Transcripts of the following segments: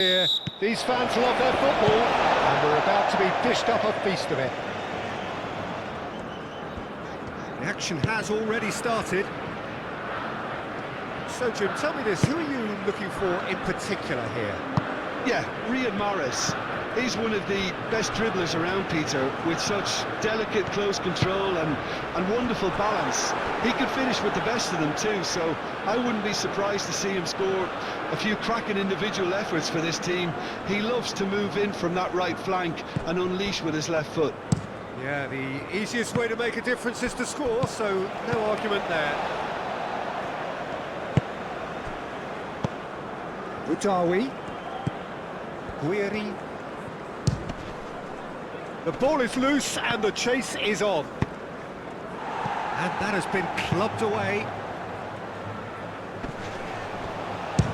Here, these fans love their football, and we're about to be dished up a feast of it. The action has already started. So, Jim, tell me this, who are you looking for in particular here? Yeah, Riyad Mahrez. He's one of the best dribblers around, Peter, with such delicate, close control and wonderful balance. He could finish with the best of them too, so I wouldn't be surprised to see him score a few cracking individual efforts for this team. He loves to move in from that right flank and unleash with his left foot. Yeah, the easiest way to make a difference is to score, so no argument there. Utawi. Guiri. The ball is loose and the chase is on. And that has been clubbed away.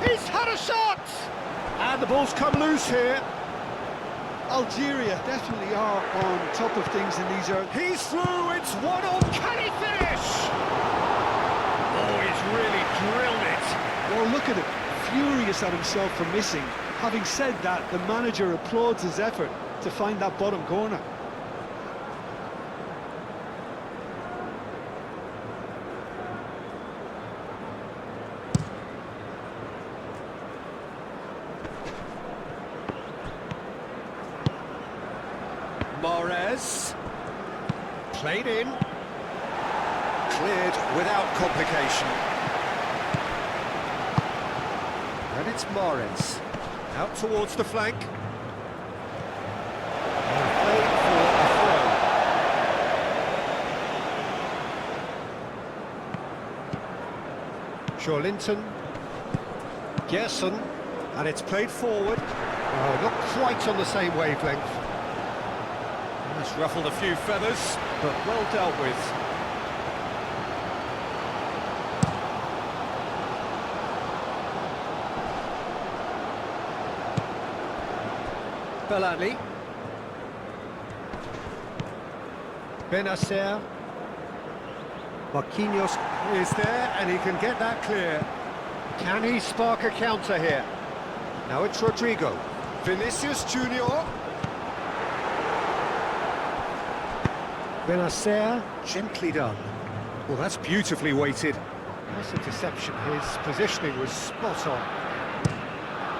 He's had a shot! And the ball's come loose here. Algeria definitely are on top of things in these early... He's through, it's 1-1, can he finish? Oh, he's really drilled it. Well, look at it, furious at himself for missing. Having said that, the manager applauds his effort to find that bottom corner. Mahrez, played in, cleared without complication. And it's Mahrez, out towards the flank. And played for a throw. Shorlinton, Gerson, and it's played forward. Oh, not quite on the same wavelength. That's ruffled a few feathers, but well dealt with. Belali. Benacer. Marquinhos is there, and he can get that clear. Can he spark a counter here? Now it's Rodrigo. Vinicius Junior. Benacer, gently done. Well, that's beautifully weighted. Nice interception. His positioning was spot on.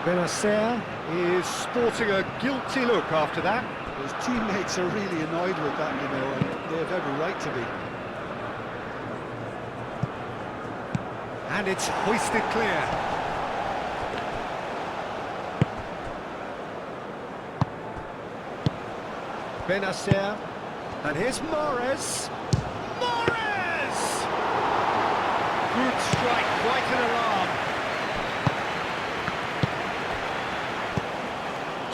Benacer is sporting a guilty look after that. His teammates are really annoyed with that, you know, and they have every right to be. And it's hoisted clear. Benacer. And here's Mahrez. Mahrez! Good strike, quite an alarm.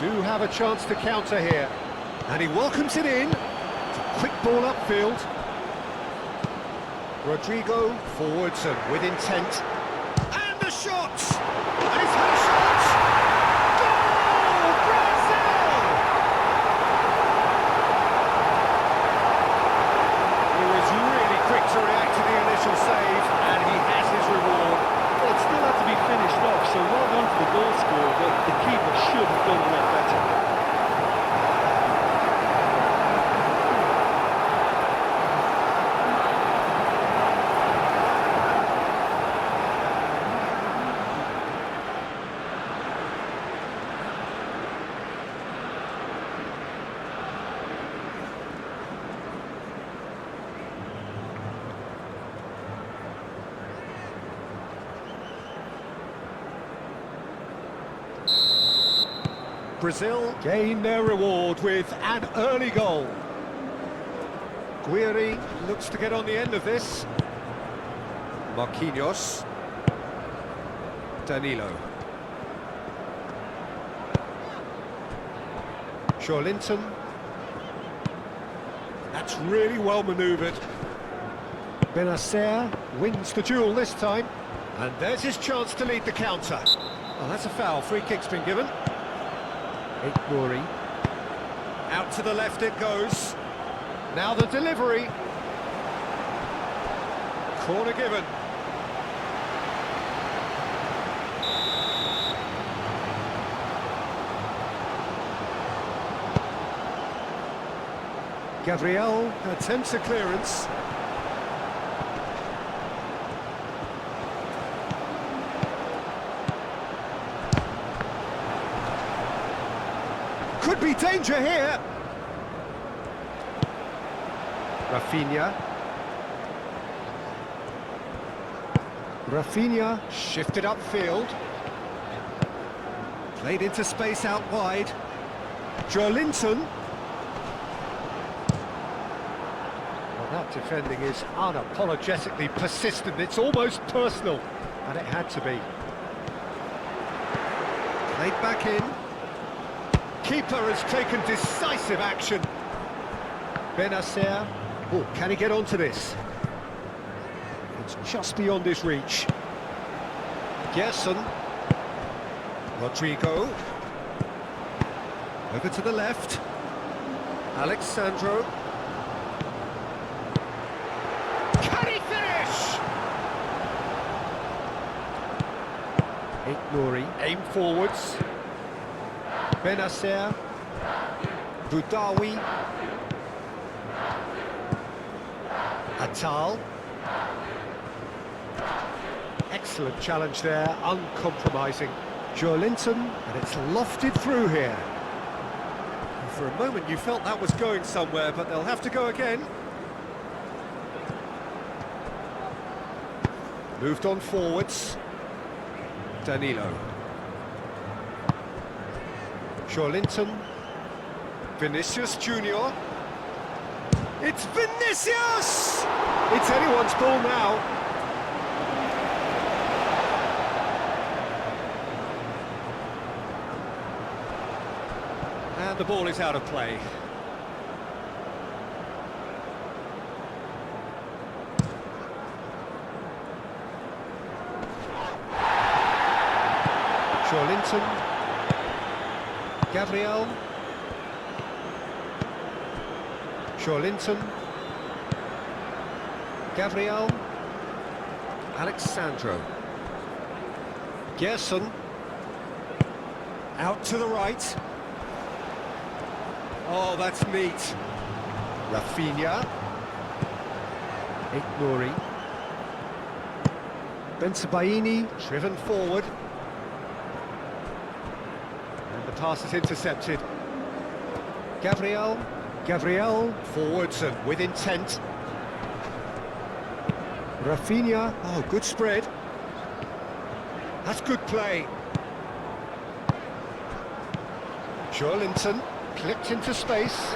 Do have a chance to counter here. And he welcomes it in. It's a quick ball upfield. Rodrigo forwards and with intent. And the shot! And he's had a shot! Goal! Brazil! He was really quick to react to the initial save, and he has his reward. Well, it still had to be finished off, so well done for the goal scorer, but the keeper should have done a lot better. Brazil gain their reward with an early goal. Guiri looks to get on the end of this. Marquinhos. Danilo. Shorlinton. That's really well manoeuvred. Benacer wins the duel this time. And there's his chance to lead the counter. Oh, that's a foul. Free kick's been given. Guiri. Out to the left it goes. Now the delivery. Corner given. Gabriel attempts a clearance. Could be danger here. Rafinha. Rafinha shifted upfield. Played into space out wide. Joelinton. Well, that defending is unapologetically persistent. It's almost personal, and it had to be. Played back in. Keeper has taken decisive action. Benacer. Oh, can he get onto this? It's just beyond his reach. Gerson. Rodrigo. Over to the left. Alexandro. Can he finish? Nouri. Aim forwards. Benacer. Boudaoui. Atal. Excellent challenge there, uncompromising. Joelinton, and it's lofted through here. And for a moment you felt that was going somewhere, but they'll have to go again. Moved on forwards. Danilo. Joelinton. Vinicius Junior. It's Vinicius! It's anyone's ball now. And the ball is out of play. Joelinton. Gabriel. Joelinton. Gabriel. Alexandro. Gerson. Out to the right. Oh, that's neat. Rafinha. Nouri. Bensebaini driven forward. And the pass is intercepted. Gabriel. Gabriel forwards and with intent. Rafinha. Oh, good spread. That's good play. Joelinton. Clipped into space.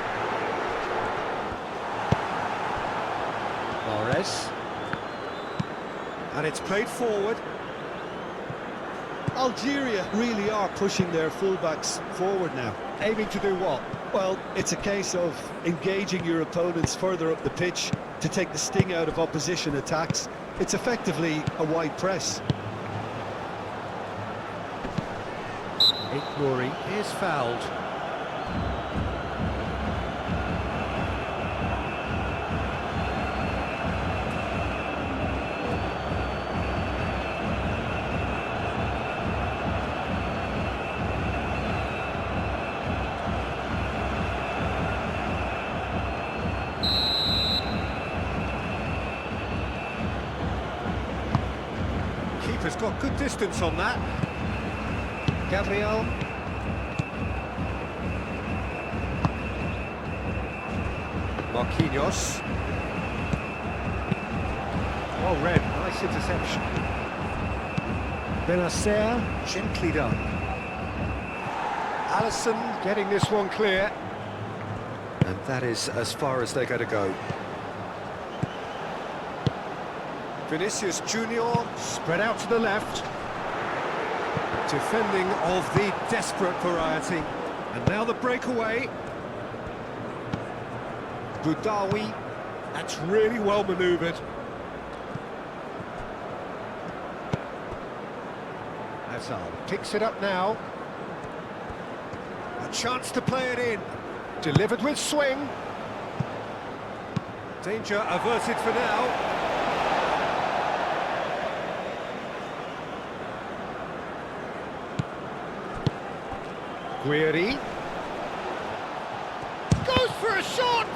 Mahrez. And it's played forward. Algeria really are pushing their fullbacks forward now. Aiming to do what? Well, it's a case of engaging your opponents further up the pitch to take the sting out of opposition attacks. It's effectively a wide press. Nouri is fouled. Keeper's got good distance on that. Gabriel. Marquinhos. Oh, red, nice interception. Benacer, gently done. Alisson getting this one clear. And that is as far as they're going to go. Vinicius Junior, spread out to the left. Defending of the desperate variety. And now the breakaway. Boudaoui, that's really well manoeuvred. Hazard picks it up now. A chance to play it in. Delivered with swing. Danger averted for now. Guiri. Goes for a shot!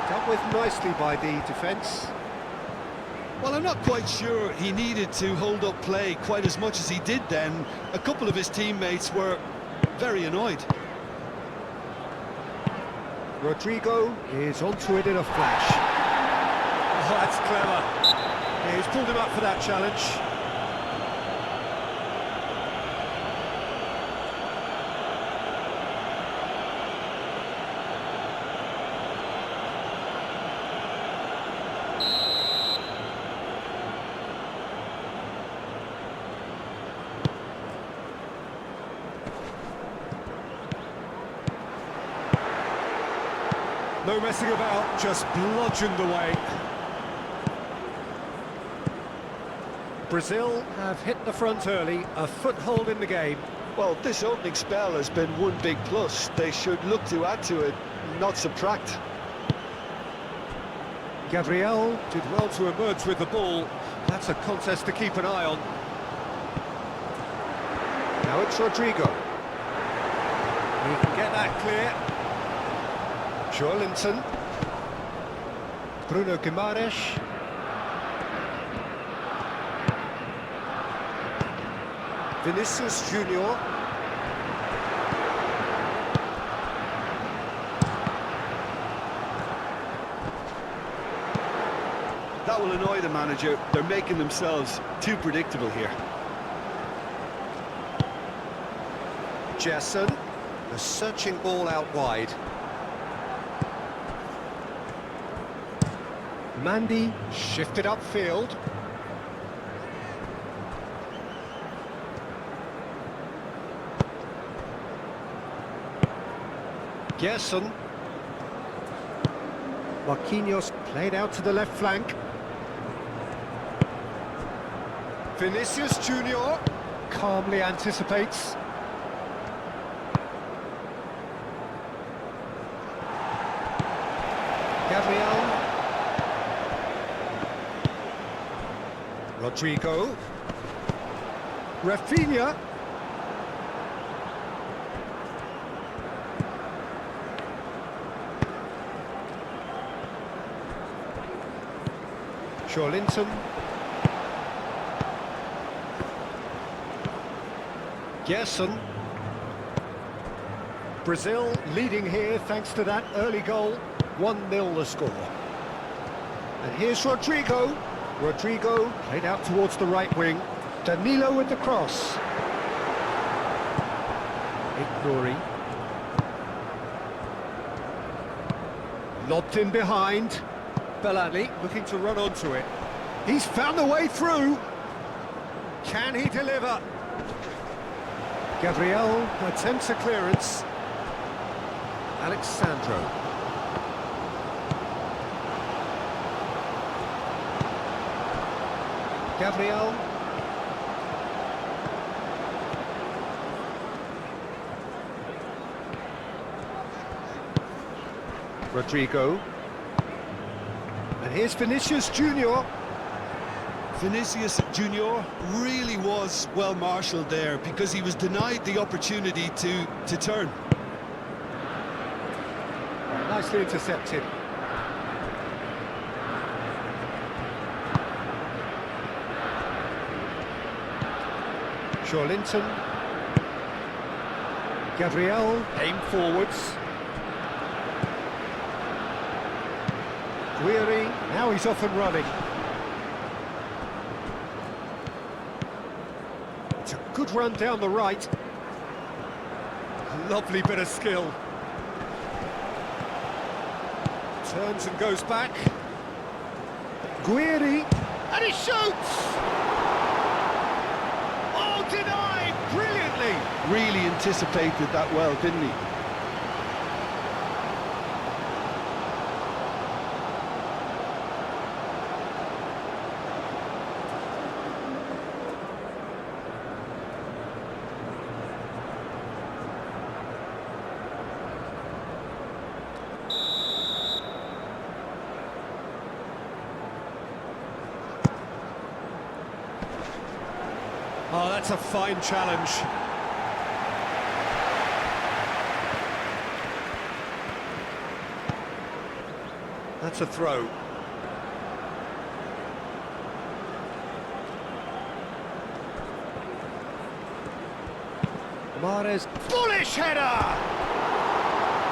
Dealt with nicely by the defence. Well, I'm not quite sure he needed to hold up play quite as much as he did then. A couple of his teammates were very annoyed. Rodrigo is onto it in a flash. Oh, that's clever. Yeah, he's pulled him up for that challenge. No messing about, just bludgeoned away. Brazil have hit the front early, a foothold in the game. Well, this opening spell has been one big plus. They should look to add to it, not subtract. Gabriel did well to emerge with the ball. That's a contest to keep an eye on. Now it's Rodrigo. He can get that clear. Joelinton, Bruno Guimaraes, Vinicius Junior, That will annoy the manager. They're making themselves too predictable here. Jason, a searching ball out wide. Mandy shifted upfield. Gerson. Marquinhos played out to the left flank. Vinicius Junior calmly anticipates. Gabriel. Rodrigo. Rafinha. Joelinton. Gerson. Brazil leading here thanks to that early goal. 1-0 the score. And here's Rodrigo. Rodrigo played out towards the right wing. Danilo with the cross. Ignori. Lobbed in behind. Bellani looking to run onto it. He's found the way through. Can he deliver? Gabriel attempts a clearance. Alexandro. Gabriel. Rodrigo. And here's Vinicius Junior. Vinicius Junior really was well marshalled there because he was denied the opportunity to turn. Nicely intercepted. Joelinton. Gabriel aimed forwards. Weary, now he's off and running. It's a good run down the right. Lovely bit of skill. Turns and goes back. Guiri, and he shoots! Oh, denied brilliantly! Really anticipated that well, didn't he? Oh, that's a fine challenge. That's a throw. Mahrez, bullish header!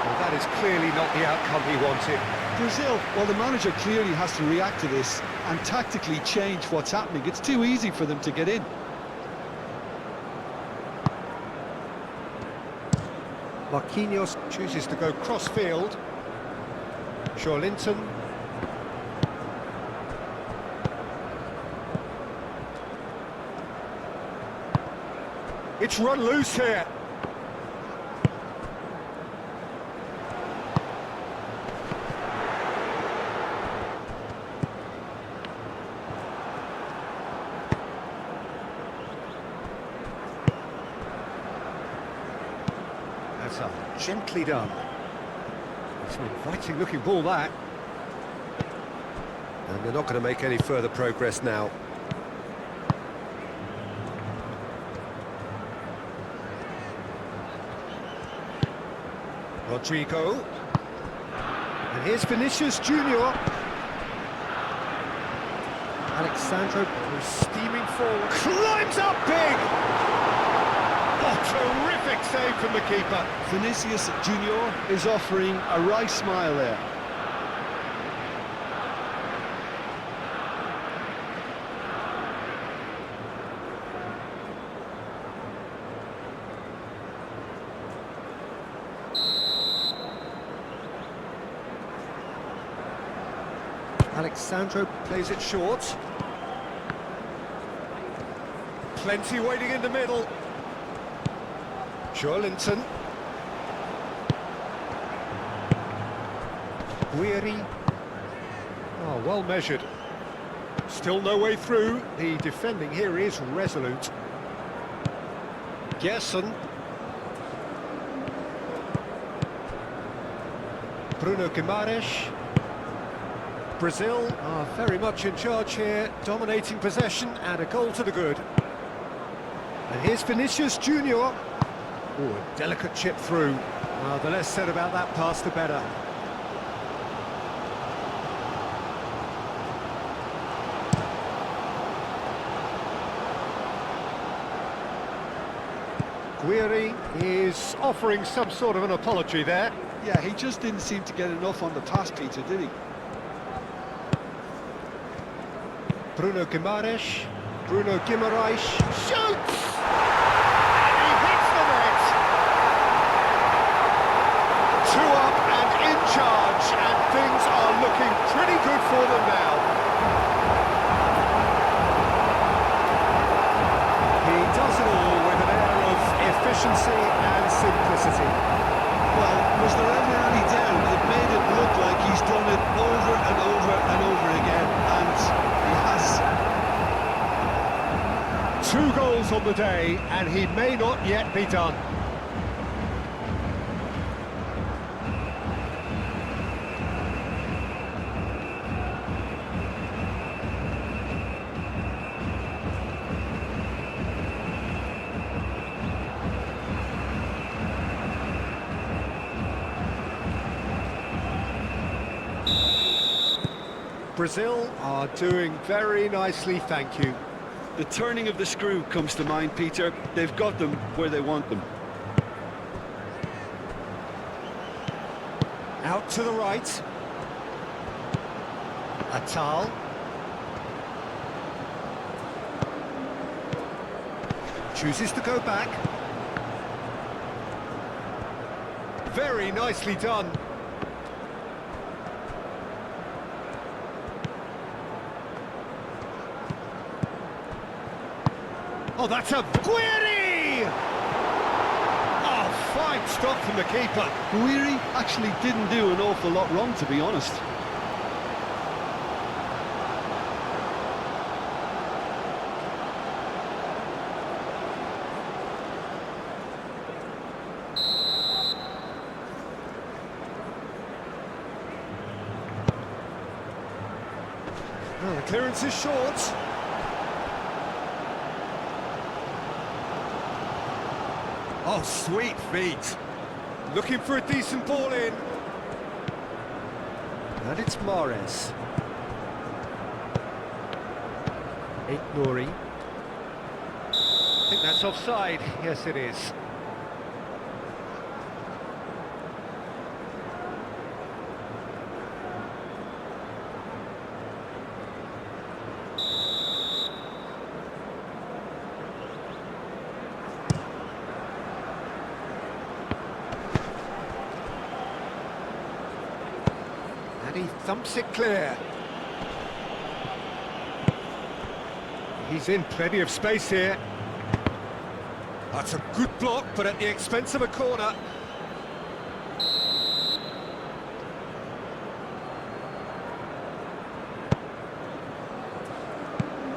Well, that is clearly not the outcome he wanted. Brazil, well, the manager clearly has to react to this and tactically change what's happening. It's too easy for them to get in. Marquinhos chooses to go cross-field. Linton. It's run loose here. That's up, gently done. It's an inviting looking ball, that. And they're not going to make any further progress now. Rodrigo. And here's Vinicius Junior. Alexandro goes steaming forward. Climbs up big! Oh, terrific save from the keeper. Vinicius Junior is offering a wry smile there. Alexandro plays it short. Plenty waiting in the middle. Linton. Guiri. Oh, well measured. Still no way through. The defending here is resolute. Gerson. Bruno Guimaraes. Brazil are very much in charge here, dominating possession and a goal to the good. And here's Vinicius Junior. Oh, a delicate chip through. Well, the less said about that pass, the better. Guiri is offering some sort of an apology there. Yeah, he just didn't seem to get enough on the pass, Peter, did he? Bruno Guimaraes. Bruno Guimaraes shoots! And he hits the net! 2 up and in charge, and things are looking pretty good for them now. He does it all with an air of efficiency and simplicity. Well, was there ever any doubt? It made it look like he's done it over and over and over again, and he has. 2 goals on the day, and he may not yet be done. Brazil are doing very nicely, thank you. The turning of the screw comes to mind, Peter. They've got them where they want them. Out to the right. Atal. Chooses to go back. Very nicely done. Oh, that's a Guiri! Oh, fine stop from the keeper. Guiri actually didn't do an awful lot wrong, to be honest. Oh, the clearance is short. Oh, sweet feet. Looking for a decent ball in. And it's Mahrez. Nouri. I think that's offside. Yes, it is. And he thumps it clear. He's in plenty of space here. That's a good block, but at the expense of a corner.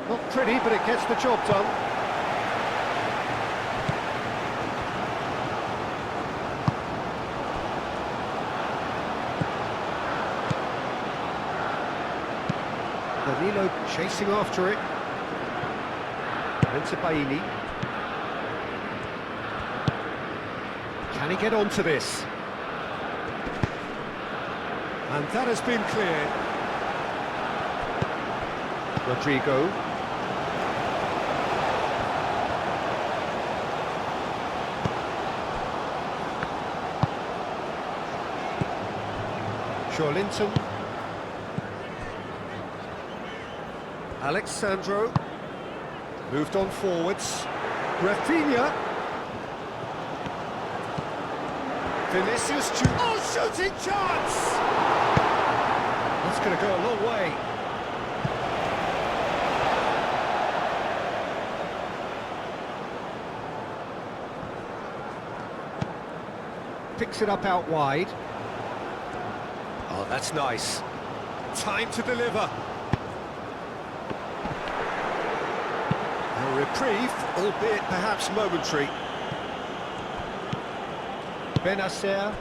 Not pretty, but it gets the job done. Danilo chasing after it. And to Bailey. Can he get onto this? And that has been cleared. Rodrigo. Linton. Alexandro. Moved on forwards. Rafinha. Vinicius to... Oh, shooting chance! That's going to go a long way. Picks it up out wide. Oh, that's nice. Time to deliver. A reprieve, albeit perhaps momentary. Benacer.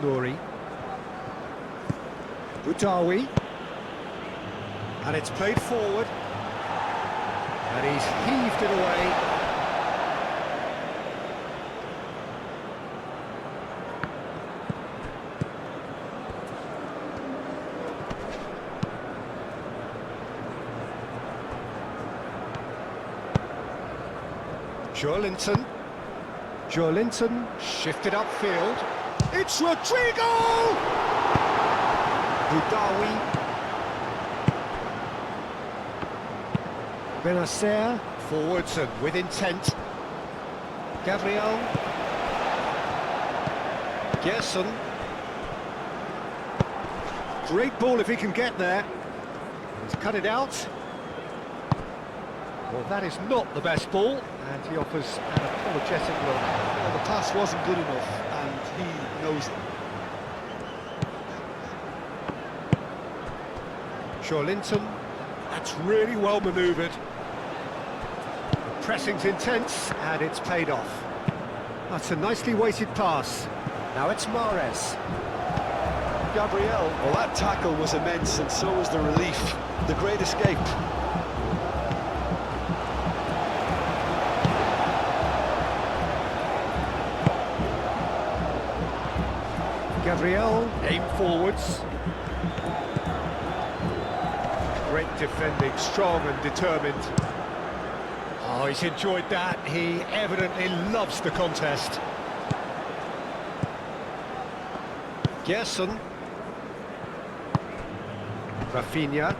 Nouri. Boudaoui. And it's played forward. And he's heaved it away. Joelinton shifted upfield. It's Rodrigo! Boudaoui. Benacer forwards and with intent. Gabriel. Gerson. Great ball if he can get there. He's cut it out. Well, that is not the best ball, and he offers an apologetic look. Well, the pass wasn't good enough, and he knows it. Joelinton, that's really well manoeuvred. The pressing's intense, and it's paid off. That's a nicely weighted pass. Now it's Mahrez. Gabriel, well, that tackle was immense, and so was the relief. The great escape. Gabriel, aim forwards. Great defending, strong and determined. Oh, he's enjoyed that. He evidently loves the contest. Gerson. Rafinha.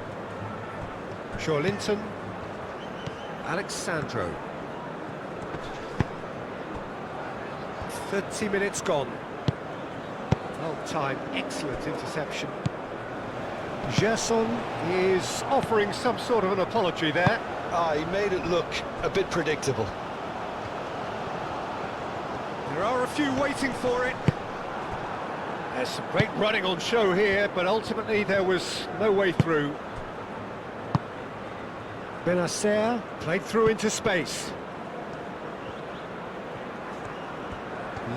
Joelinton. Alexandro. 30 minutes gone. Well timed, excellent interception. Gerson is offering some sort of an apology there. He made it look a bit predictable. There are a few waiting for it. There's some great running on show here, but ultimately there was no way through. Benacer played through into space.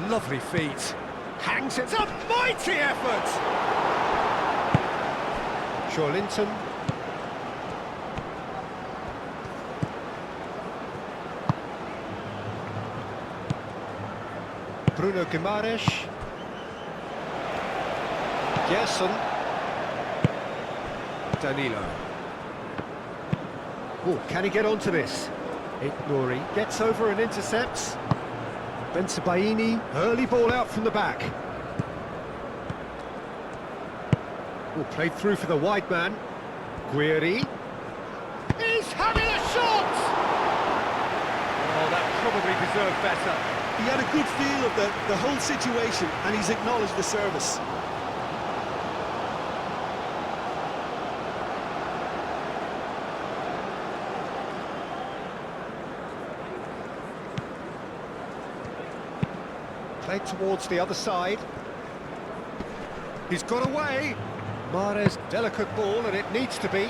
Lovely feet. Hangs, it's a mighty effort! Joelinton. Bruno Guimaraes. Gerson. Danilo. Oh, can he get onto this? Nouri gets over and intercepts. Bensebaini, early ball out from the back. Oh, played through for the wide man. Guiri. He's having a shot! Oh, that probably deserved better. He had a good feel of the whole situation, and he's acknowledged the service. Played towards the other side. He's got away. Mahrez, delicate ball, and it needs to be.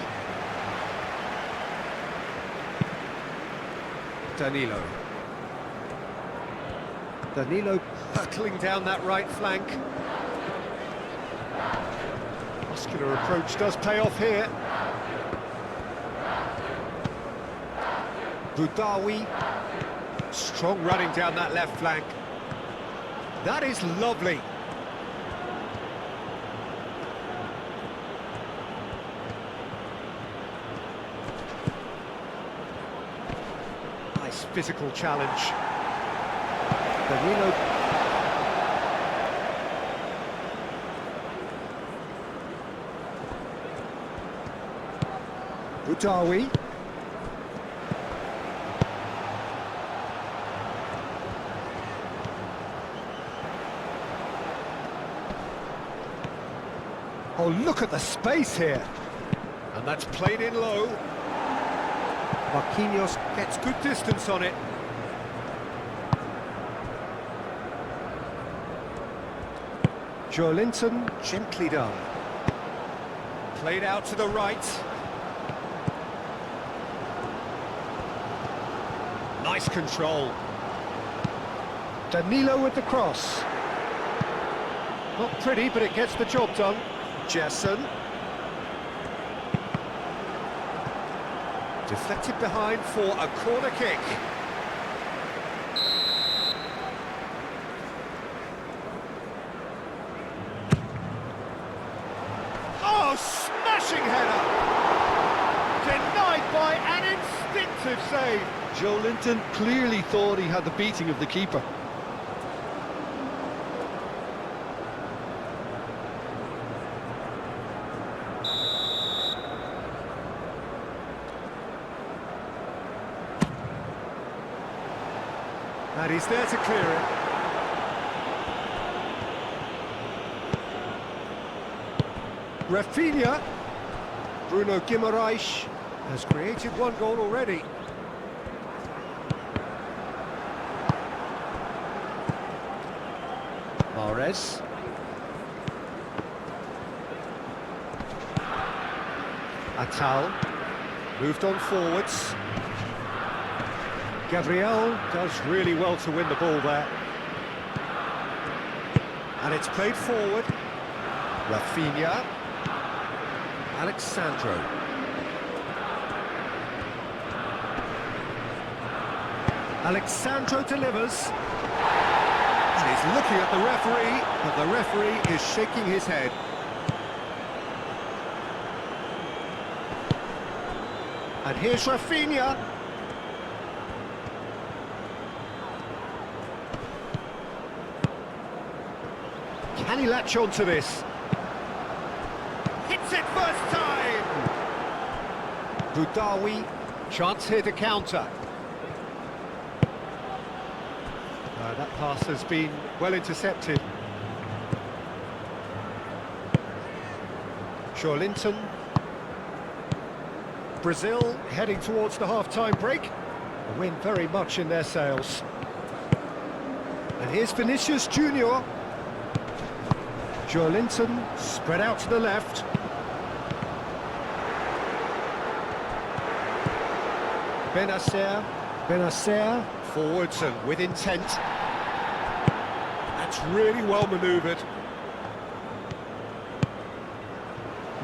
Danilo. Danilo hurtling down that right flank. Muscular approach does pay off here. Boudaoui. Strong running down that left flank. That is lovely. Nice physical challenge. Danilo. Boudaoui. Oh, look at the space here. And that's played in low. Marquinhos gets good distance on it. Joelinton, gently done. Played out to the right. Nice control. Danilo with the cross. Not pretty, but it gets the job done. Gerson. Deflected behind for a corner kick. Oh, smashing header! Denied by an instinctive save. Joelinton clearly thought he had the beating of the keeper. And he's there to clear it. Rafinha. Bruno Guimaraes has created one goal already. Mahrez. Atal. Moved on forwards. Gabriel does really well to win the ball there. And it's played forward. Rafinha. Alexandro. Alexandro delivers. And he's looking at the referee, but the referee is shaking his head. And here's Rafinha. Can he latch on to this? Hits it first time! Boudaoui, chance here to counter. That pass has been well intercepted. Joelinton. Brazil heading towards the half-time break. A win very much in their sails. And here's Vinicius Junior. Joelinton spread out to the left. Benacer forwards and with intent. That's really well manoeuvred.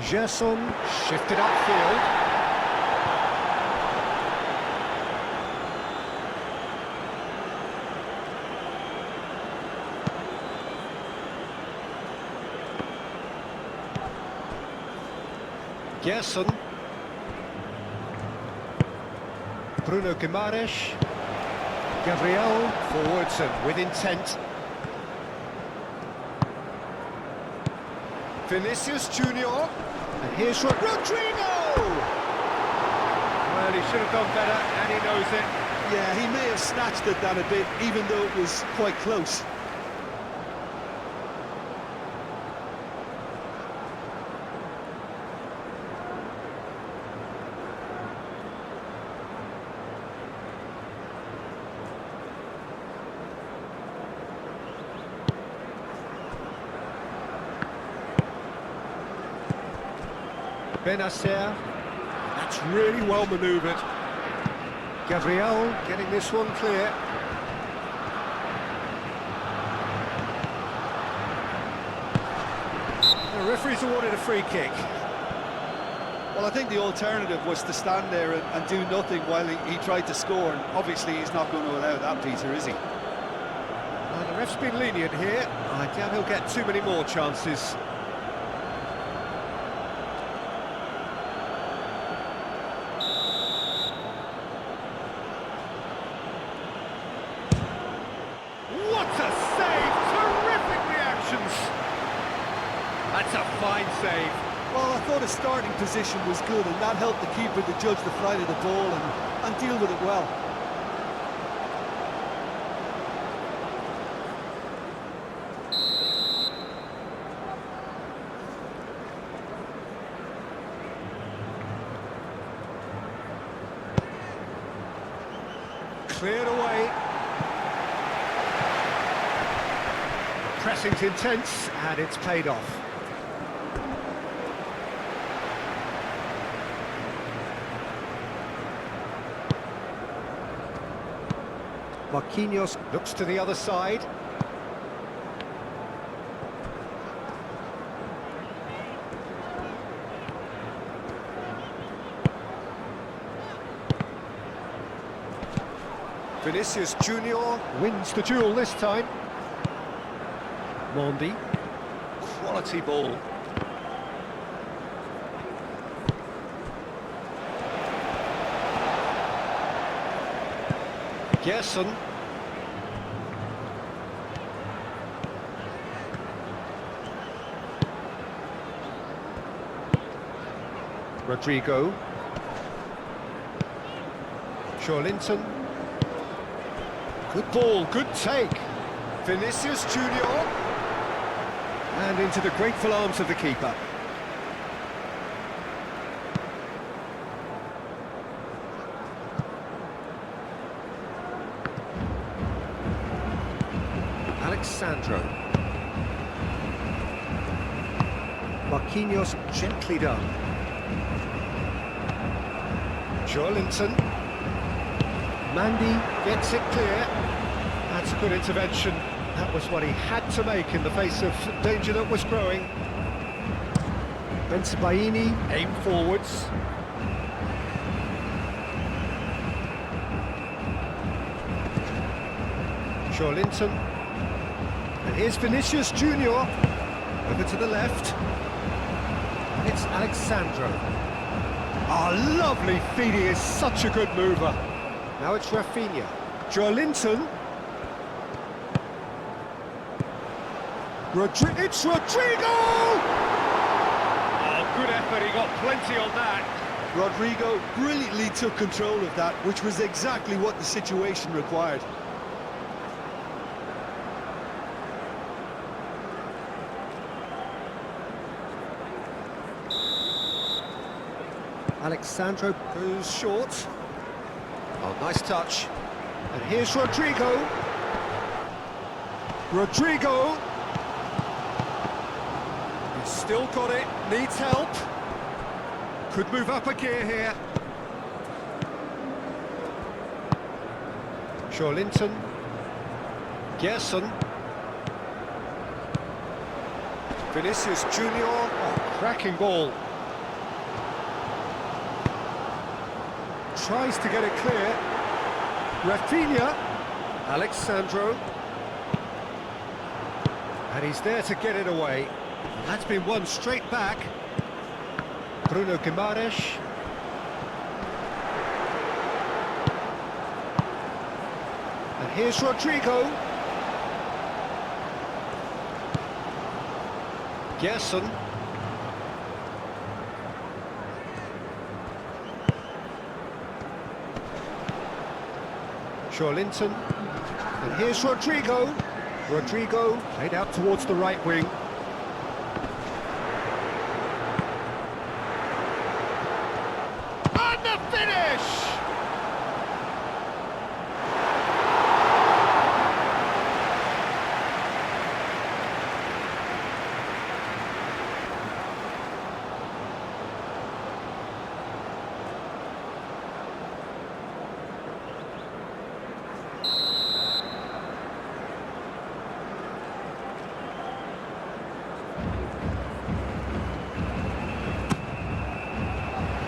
Gerson shifted upfield. Gerson. Bruno Guimaraes. Gabriel forwards and with intent. Vinicius Junior. And here's Rodrigo! Well, he should have done better, and he knows it. Yeah, he may have snatched at that a bit, even though it was quite close. Benacer, that's really well manoeuvred. Gabriel getting this one clear. The referee's awarded a free kick. Well, I think the alternative was to stand there and do nothing while he tried to score, and obviously he's not going to allow that, Peter, is he? Well, the ref's been lenient here. I doubt he'll get too many more chances. What a save! Terrific reactions! That's a fine save. Well, I thought his starting position was good, and that helped the keeper to judge the flight of the ball and deal with it well. Cleared away. Pressing's intense, and it's paid off. Marquinhos looks to the other side. Vinicius Junior wins the duel this time. Mondi, quality ball. Gerson. Rodrigo. Linton. Good ball, good take. Vinicius Junior. And into the grateful arms of the keeper. Alexandro. Marquinhos gently done. Linton. Mandy gets it clear. That's a good intervention. That was what he had to make in the face of danger that was growing. Bensebaini aim forwards. Linton. And here's Vinicius Junior. Over to the left. It's Alexandro. Oh, lovely feed. He is such a good mover. Now it's Rafinha. Linton. It's Rodrigo! Oh, good effort. He got plenty on that. Rodrigo brilliantly took control of that, which was exactly what the situation required. Alexandro goes short. Oh, nice touch. And here's Rodrigo. He's still got it, needs help. Could move up a gear here. Linton. Gerson. Vinicius Junior. Oh, cracking ball. Tries to get it clear. Rafinha. Alexandro. And he's there to get it away. That's been won straight back. Bruno Guimaraes. And here's Rodrigo. Gerson. Linton. And here's Rodrigo. Rodrigo played out towards the right wing. And the finish!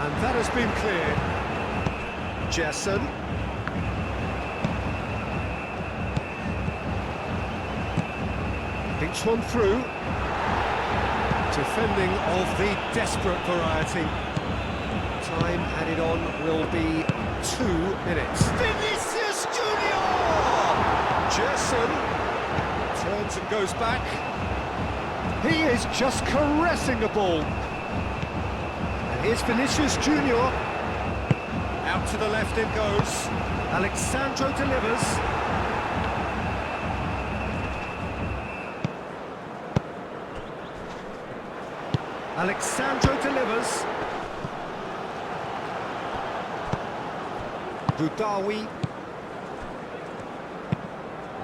And that has been cleared. Gerson. Thinks one through. Defending of the desperate variety. Time added on will be 2 minutes. Vinicius Junior! Gerson turns and goes back. He is just caressing the ball. Here's Vinicius Junior. Out to the left it goes. Alexandro delivers. Alexandro delivers. Budawi.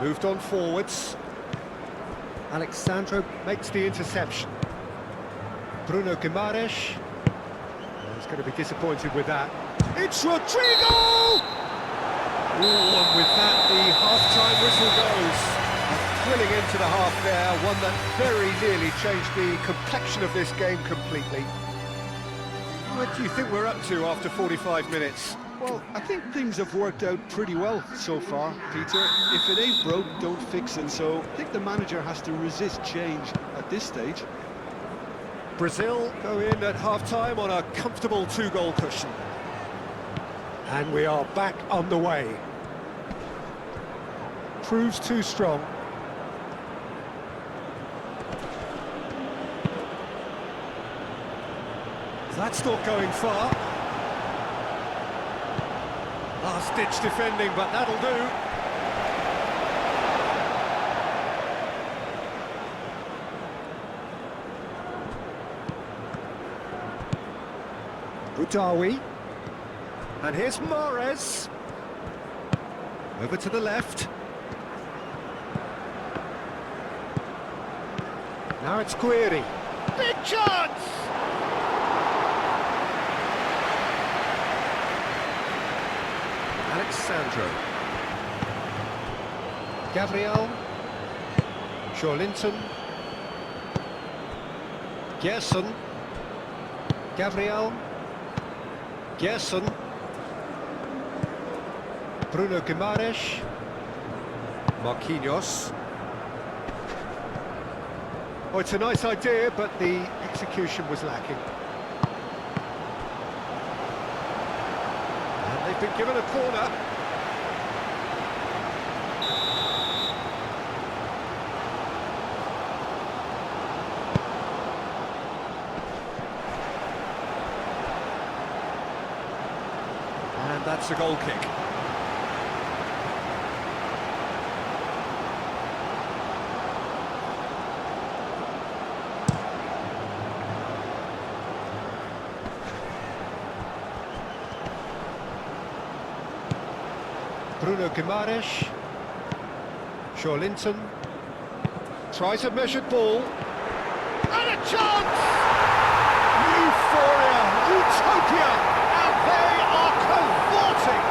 Moved on forwards. Alexandro makes the interception. Bruno Guimaraes. He's going to be disappointed with that. It's Rodrigo! Ooh, and with that, the half-time whistle goes. A thrilling end to the half there, one that very nearly changed the complexion of this game completely. What do you think we're up to after 45 minutes? Well, I think things have worked out pretty well so far, Peter. If it ain't broke, don't fix it. So I think the manager has to resist change at this stage. Brazil go in at half-time on a comfortable 2-goal cushion. And we are back on the way. Proves too strong. That's not going far. Last-ditch defending, but that'll do. Budawi. And here's Mahrez. Over to the left. Now it's Guiri. Big chance! Alexandro. Gabriel. Linton. Gerson. Gabriel. Gerson. Bruno Guimaraes. Marquinhos. Oh, it's a nice idea, but the execution was lacking. And they've been given a corner. And that's a goal kick. Bruno Guimaraes. Linton. Tries a measured ball. And a chance! Euphoria! Utopia! And they are cavorting!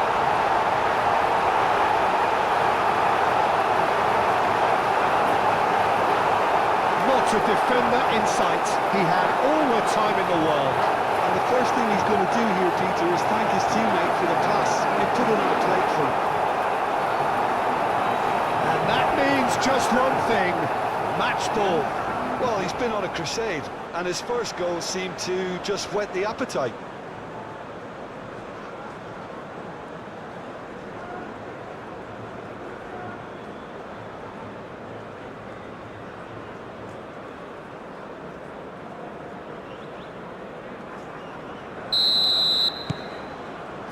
What a defender in sight. He had all the time in the world. And the first thing he's going to do here, Peter, is thank his teammate for the pass. He put it on a plate for him. And that means just one thing, match ball. Well, he's been on a crusade, and his first goal seemed to just whet the appetite.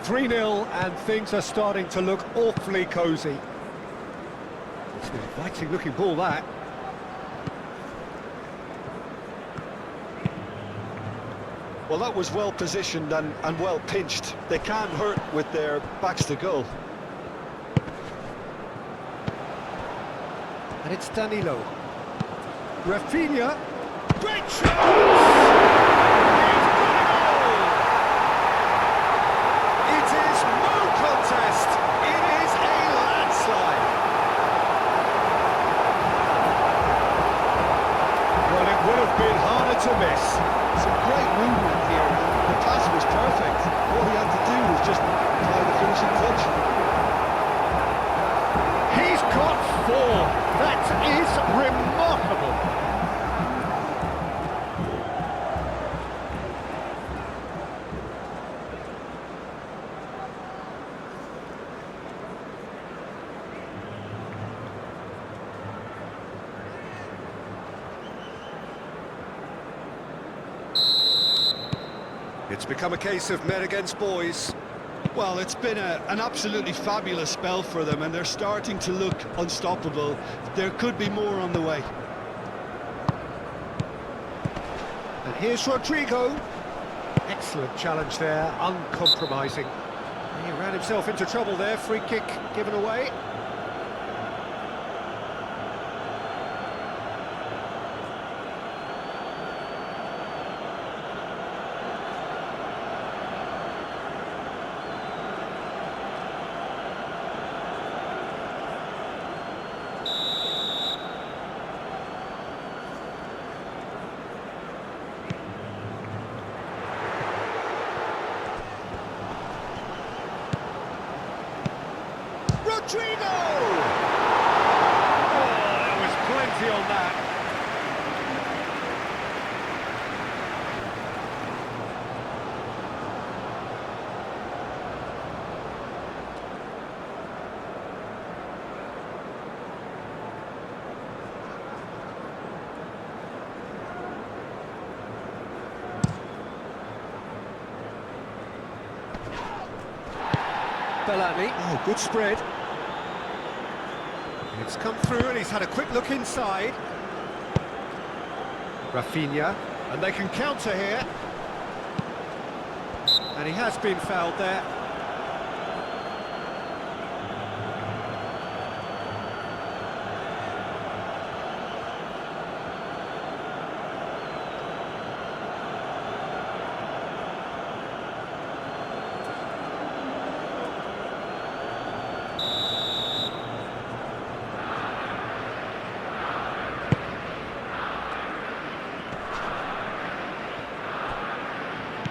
Three 0 and things are starting to look awfully cosy. It's an inviting looking ball, that. Well, that was well positioned and well pinched. They can't hurt with their backs to goal. And it's Danilo. Rafinha. Great chance! It is no contest. It is a landslide. Well, it would have been harder to miss. Some great movement here. The pass was perfect. All he had to do was just apply the finishing touch. He's got four. That is remarkable. It's become a case of men against boys. Well, it's been an absolutely fabulous spell for them, and they're starting to look unstoppable. There could be more on the way. And here's Rodrigo. Excellent challenge there, uncompromising. He ran himself into trouble there, free kick given away. Rodrigo! Oh, there was plenty on that. Bellamy. Oh, good spread. It's come through and he's had a quick look inside. Rafinha, and they can counter here. And he has been fouled there.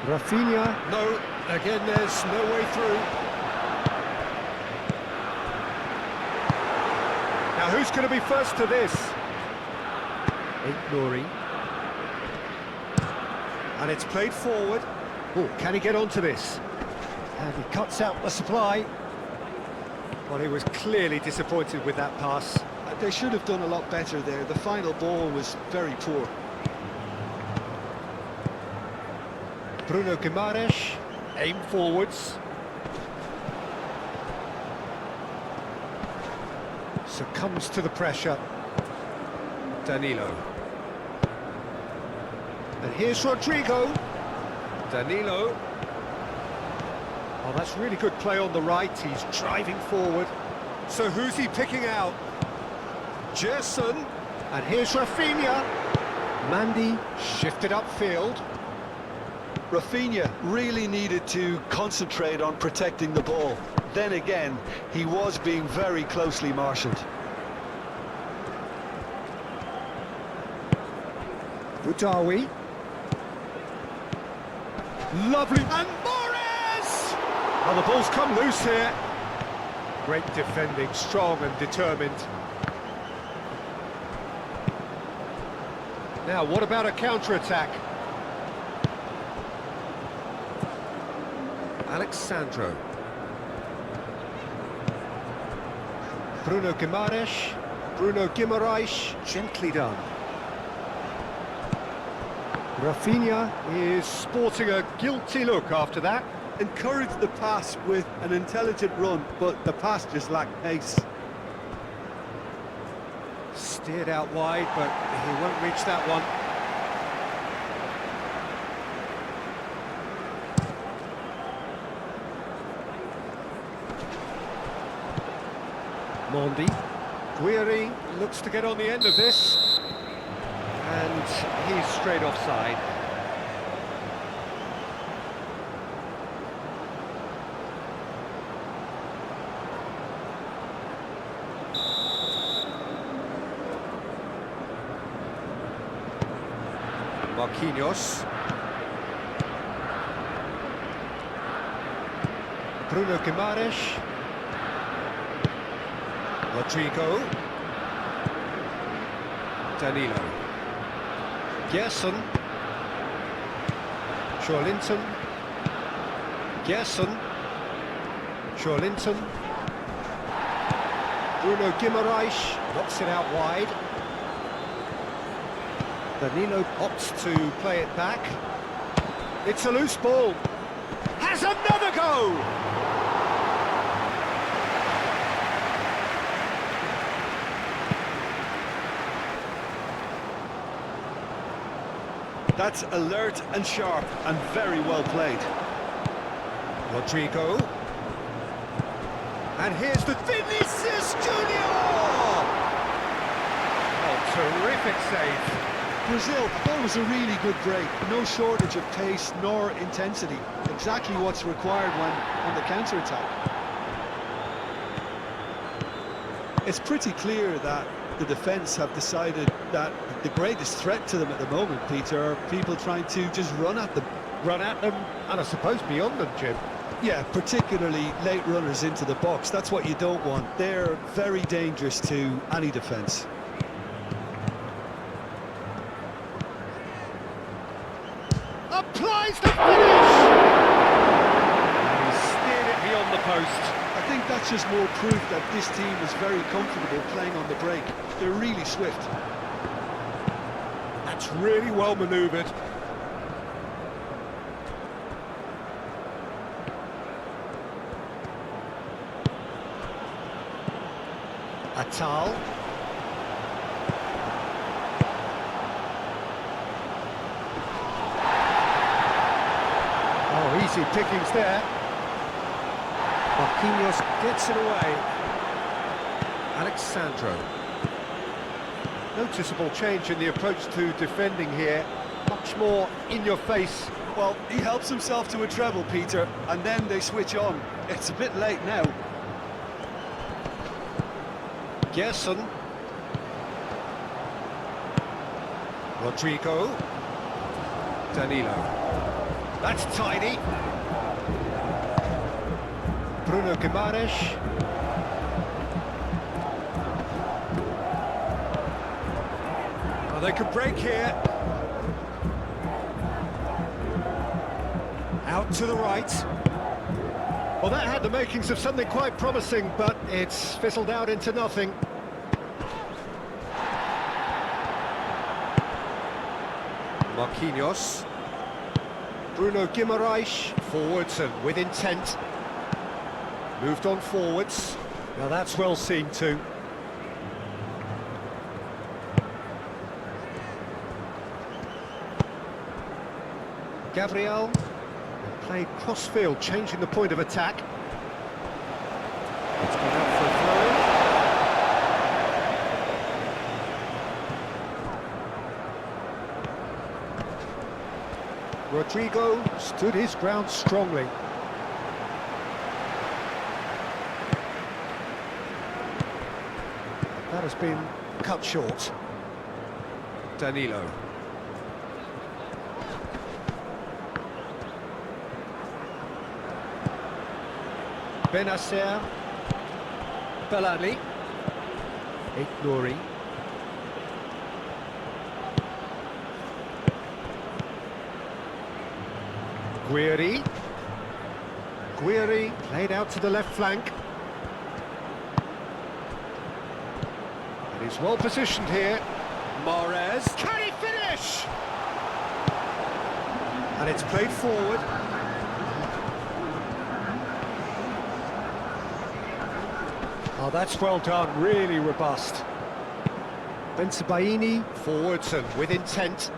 Rafinha, no, again there's no way through. Now who's going to be first to this? Nouri. And it's played forward. Oh, can he get onto this? And he cuts out the supply. Well, he was clearly disappointed with that pass. They should have done a lot better there. The final ball was very poor. Bruno Guimaraes, aim forwards. Succumbs to the pressure. Danilo. And here's Rodrigo. Danilo. Oh, that's really good play on the right. He's driving forward. So who's he picking out? Gerson. And here's Rafinha. Mandy shifted upfield. Rafinha really needed to concentrate on protecting the ball. Then again, he was being very closely marshalled. Boudaoui. Lovely. And Morris! Oh, the ball's come loose here. Great defending, strong and determined. Now, what about a counter-attack? Alexandro. Bruno Guimaraes, gently done. Rafinha is sporting a guilty look after that. Encouraged the pass with an intelligent run, but the pass just lacked pace. Steered out wide, but he won't reach that one. Mondi. Guiri looks to get on the end of this. And he's straight offside. Marquinhos. Bruno Guimaraes. Rodrigo. Danilo. Gerson. Shawlinton. Gerson. Shawlinton. Bruno Guimaraes knocks it out wide. Danilo opts to play it back. It's a loose ball. Has another go! That's alert and sharp and very well played. Rodrigo. And here's the Vinicius Junior! Oh, terrific save. Brazil, that was a really good break. No shortage of pace nor intensity. Exactly what's required when on the counter-attack. It's pretty clear that the defence have decided that the greatest threat to them at the moment, Peter, are people trying to just run at them. Run at them, and I suppose beyond them, Jim. Yeah, particularly late runners into the box. That's what you don't want. They're very dangerous to any defence. Applies the finish! He steered it beyond the post. I think that's just more proof that this team is very comfortable playing on the break. They're really swift. That's really well manoeuvred. Atal. Oh, easy pickings there. Marquinhos gets it away. Alexandro. Noticeable change in the approach to defending here. Much more in your face. Well, he helps himself to a treble, Peter, and then they switch on. It's a bit late now. Gerson. Rodrigo. Danilo. That's tidy. Bruno Guimaraes. Oh, they could break here. Out to the right. Well, that had the makings of something quite promising, but it's fizzled out into nothing. Marquinhos. Bruno Guimaraes, forwards and with intent. Moved on forwards. Now that's well seen too. Gabriel played cross-field, changing the point of attack. It's gone out for a throw. Rodrigo stood his ground strongly. That has been cut short. Danilo. Benacer. Belali. Nouri. Guiri. Guiri played out to the left flank. And he's well positioned here. Mahrez. Can he finish? And it's played forward. Oh, that's well done, really robust. Bensebaini forwards and with intent.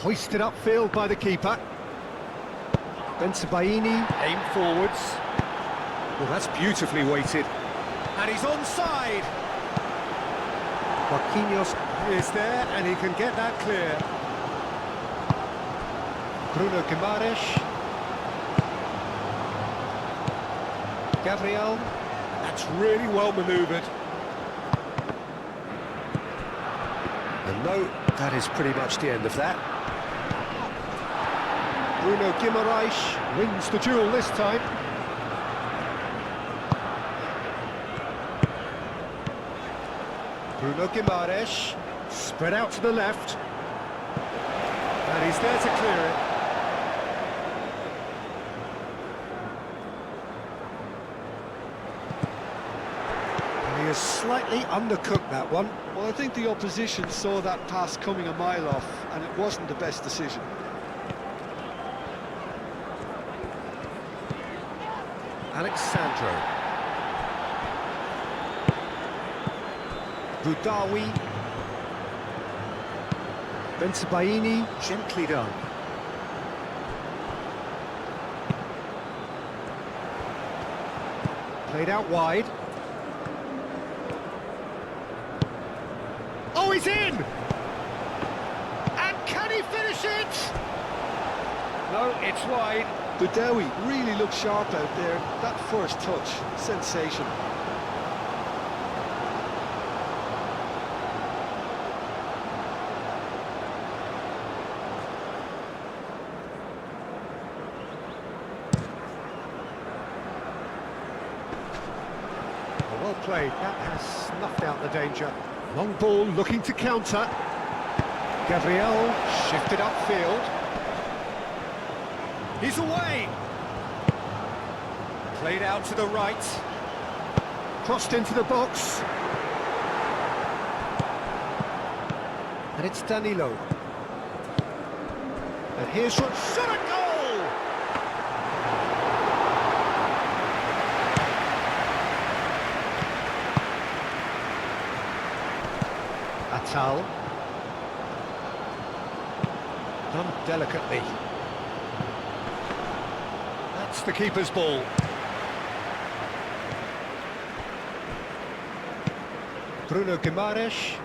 Hoisted upfield by the keeper. Bensebaini aimed forwards. Well, that's beautifully weighted. And he's onside. Marquinhos is there and he can get that clear. Bruno Guimaraes. Gabriel. That's really well manoeuvred. And no, that is pretty much the end of that. Bruno Guimaraes wins the duel this time. Bruno Guimaraes, spread out to the left. And he's there to clear it. And he has slightly undercooked that one. Well, I think the opposition saw that pass coming a mile off, and it wasn't the best decision. Alexandro. Boudaoui. Bensebaini, gently done. Played out wide. Oh, he's in! And can he finish it? No, it's wide. Boudaoui really looked sharp out there. That first touch, sensational. Well played, that has snuffed out the danger. Long ball looking to counter. Gabriel shifted upfield. He's away! Played out to the right. Crossed into the box. And it's Danilo. And here's what shot a goal! Atal. Done delicately. That's the keeper's ball. Bruno Guimaraes.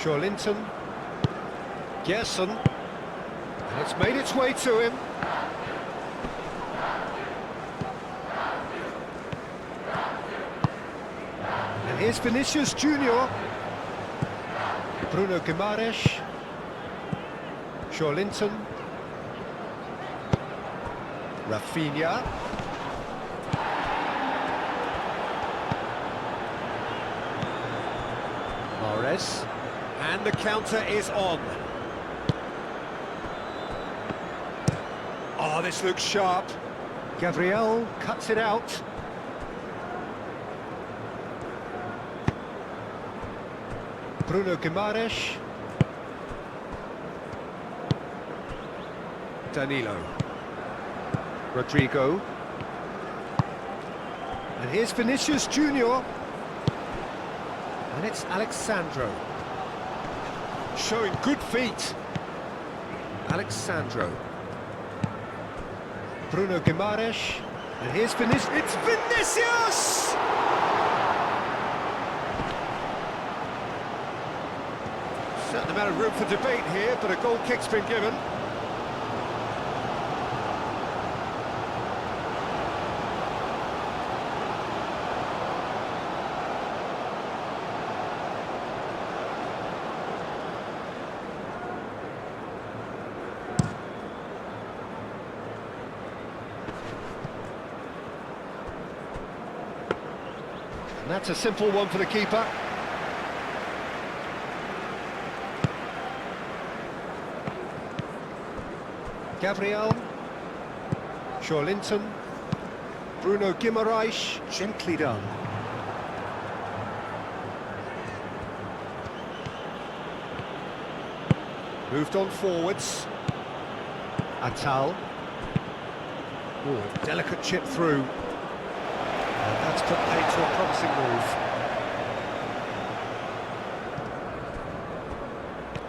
Linton. Gerson. And it's made its way to him. And here's Vinicius Junior. Bruno Guimaraes. Linton. Rafinha. Mahrez. And the counter is on. Oh, this looks sharp. Gabriel cuts it out. Bruno Guimaraes. Danilo. Rodrigo. And here's Vinicius Junior. And it's Alexandro. Showing good feet. Alexandro. Bruno Guimaraes. And here's Vinicius. It's Vinicius! Certain amount of room for debate here, but a goal kick's been given. And that's a simple one for the keeper. Gabriel. Linton. Bruno Guimaraes, gently done. Moved on forwards. Atal. Oh, delicate chip through. And that's put paid to a promising move.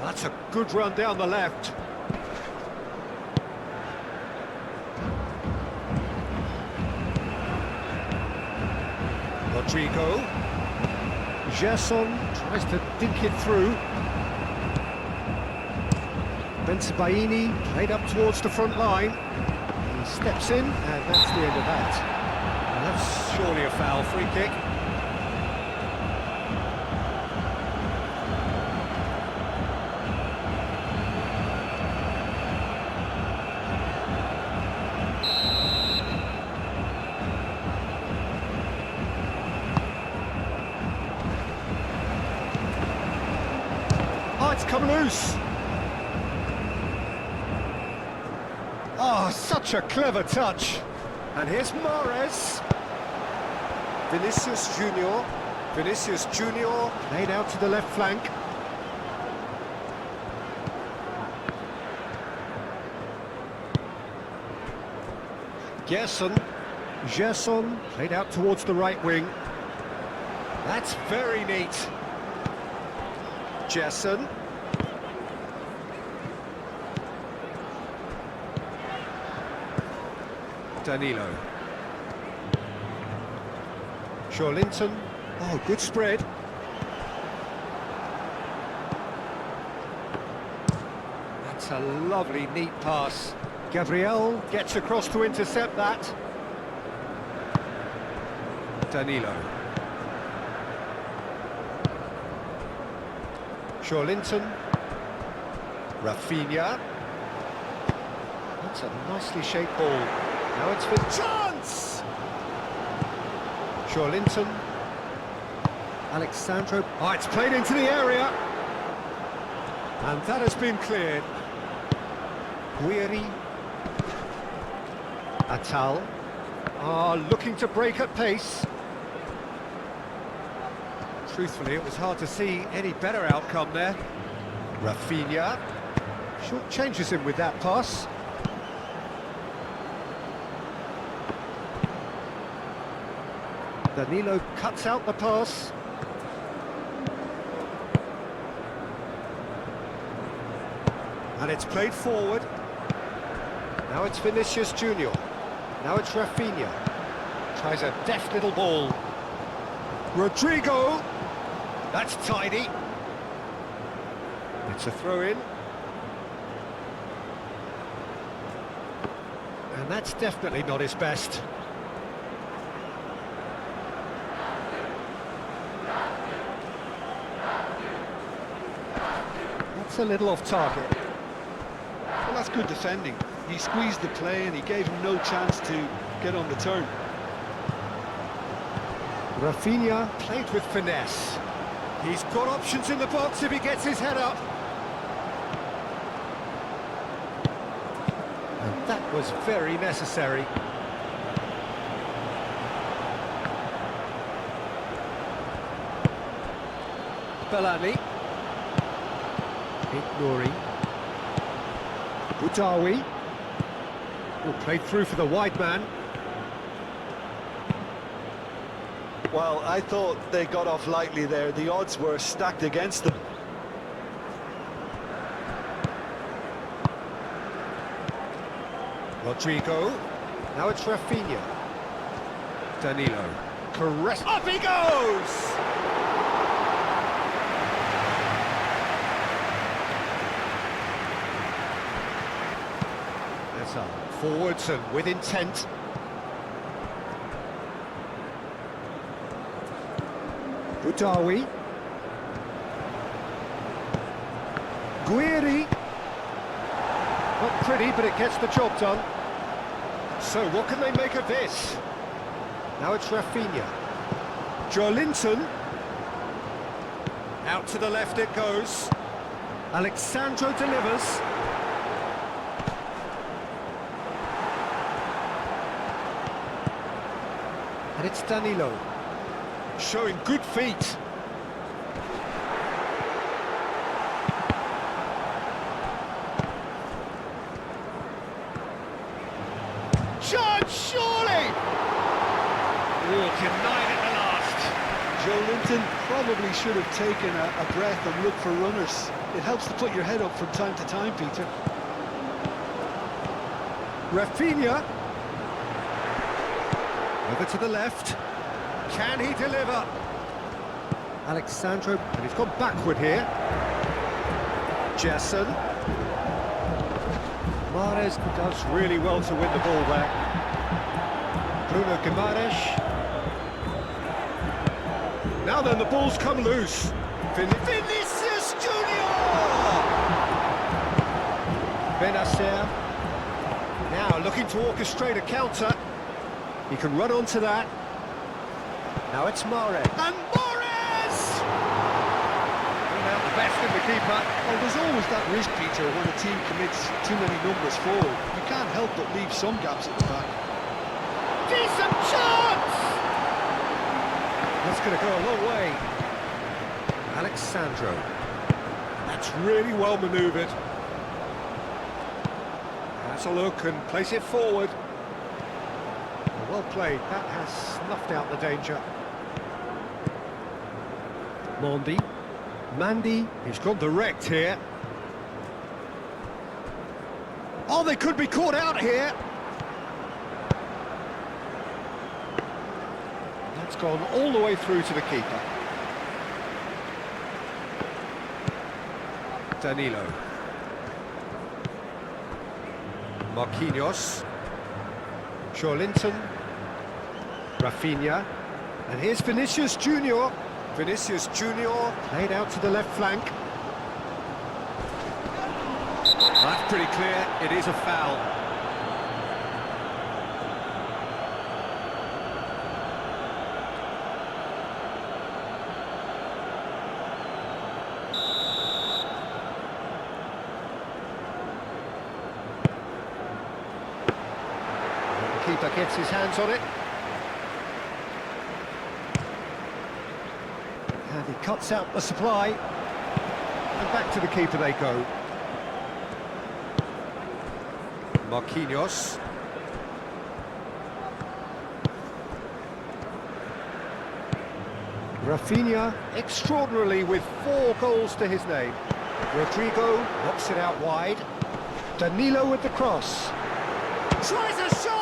That's a good run down the left. Rodrigo. Gerson tries to dink it through. Bensebaini played up towards the front line. He steps in, and that's the end of that. And that's surely a foul, free kick. Oh, it's come loose. Oh, such a clever touch. And here's Mahrez. Vinicius Junior. Vinicius Junior played out to the left flank. Gerson played out towards the right wing. That's very neat. Gerson. Danilo. Linton. Oh, good spread. That's a lovely, neat pass. Gabriel gets across to intercept that. Danilo. Linton. Rafinha. That's a nicely shaped ball. Now it's for chance! Linton. Alexandro. Oh, it's played into the area. And that has been cleared. Guiri. Atal. Looking to break at pace. Truthfully, it was hard to see any better outcome there. Rafinha. Short changes him with that pass. Danilo cuts out the pass. And it's played forward. Now it's Vinicius Junior. Now it's Rafinha. Tries a deft little ball. Rodrigo. That's tidy. It's a throw-in. And that's definitely not his best. That's a little off target. Well, that's good defending. He squeezed the play and he gave him no chance to get on the turn. Rafinha played with finesse. He's got options in the box if he gets his head up. And that was very necessary. Bellani. Nouri. Boudaoui. Played through for the wide man. Well, I thought they got off lightly there. The odds were stacked against them. Rodrigo. Now it's Rafinha. Danilo. Caress. Up he goes! That's up. Forwards and with intent. Boudaoui. Guiri. Not pretty, but it gets the job done. So what can they make of this? Now it's Rafinha. Linton. Out to the left it goes. Alexandro delivers. And it's Danilo. Showing good feet. Shot, surely! Oh, denied at the last. Joe Linton probably should have taken a breath and looked for runners. It helps to put your head up from time to time, Peter. Rafinha. Over to the left. Can he deliver? Alexandro, and he's gone backward here. Jason. Mahrez does really well to win the ball there. Bruno Guimaraes. Now then, the ball's come loose. Vinicius Junior! Benacer. Now looking to orchestrate a counter. He can run onto that. Now it's Mahrez. And Mahrez! Bring out the best in the keeper. Well, there's always that risk, Peter, when a team commits too many numbers forward. You can't help but leave some gaps at the back. Decent chance! That's going to go a long way. Alexandro. That's really well manoeuvred. That's a look and place it forward. Well played, that has snuffed out the danger. Mandy, he's gone direct here. Oh, they could be caught out here. That's gone all the way through to the keeper. Danilo. Marquinhos. Linton. Rafinha. And here's Vinicius Junior. Vinicius Junior played out to the left flank. That's pretty clear, it is a foul. The keeper gets his hands on it. And he cuts out the supply. And back to the keeper they go. Marquinhos. Rafinha, extraordinarily with 4 goals to his name. Rodrigo knocks it out wide. Danilo with the cross. Tries a shot!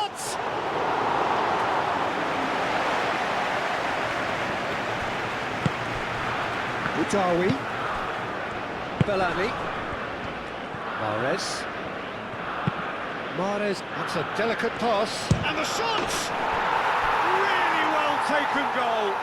Budawi. Bellani. Mahrez, that's a delicate pass. And the shot! Really well taken goal.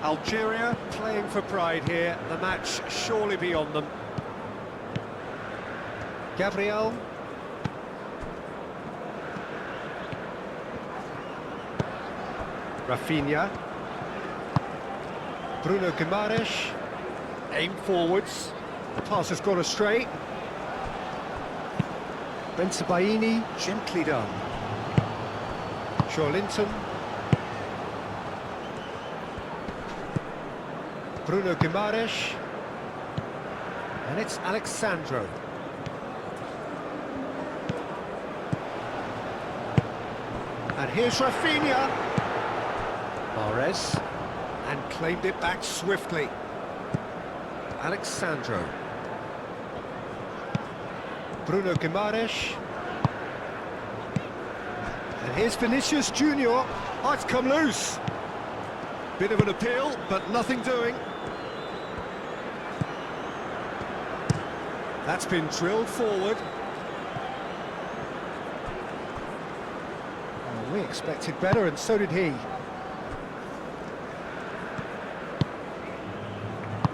Algeria playing for pride here, the match surely beyond them. Gabriel. Rafinha. Bruno Guimaraes. Aimed forwards. The pass has gone astray. Bensebaini, gently done. Linton. Bruno Guimaraes. And it's Alexandro. And here's Rafinha. Mahrez. And claimed it back swiftly. Alexandro. Bruno Guimaraes. And here's Vinicius Junior. Oh, it's come loose. Bit of an appeal, but nothing doing. That's been drilled forward. Oh, we expected better, and so did he.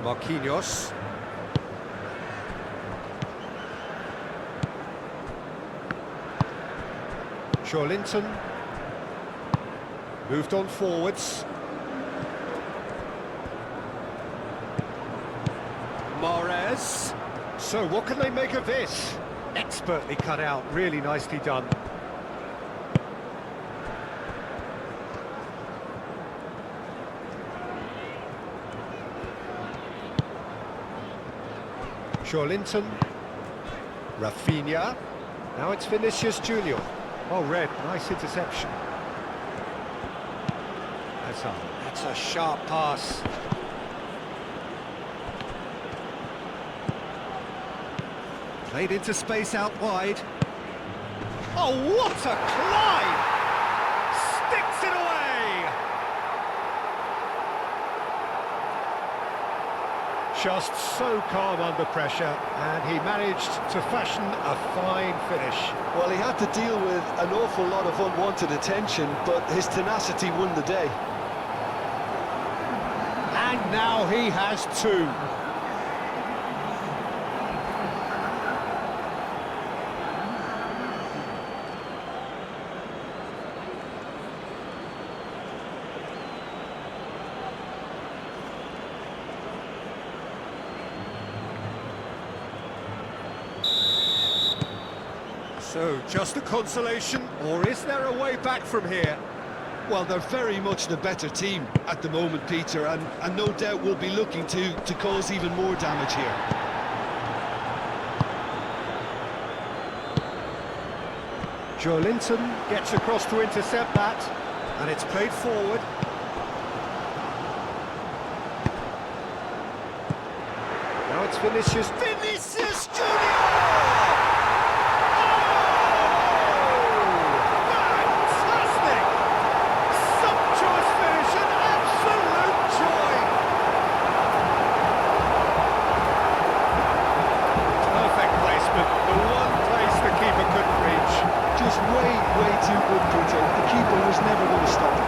Marquinhos. Linton moved on forwards. Mahrez. So what can they make of this? Expertly cut out, really nicely done. Linton. Rafinha. Now it's Vinicius Junior. Oh, Red, nice interception. That's a sharp pass. Played into space out wide. Oh, what a climb! Sticks it away! Just so calm under pressure, and he managed to fashion a fine finish. Well, he had to deal with an awful lot of unwanted attention, but his tenacity won the day. And now he has two. So, just a consolation, or is there a way back from here? Well, they're very much the better team at the moment, Peter, and no doubt will be looking to cause even more damage here. Linton gets across to intercept that, and it's played forward. Now it's Vinicius Junior! Way too good, Peter. The keeper was never going to stop him.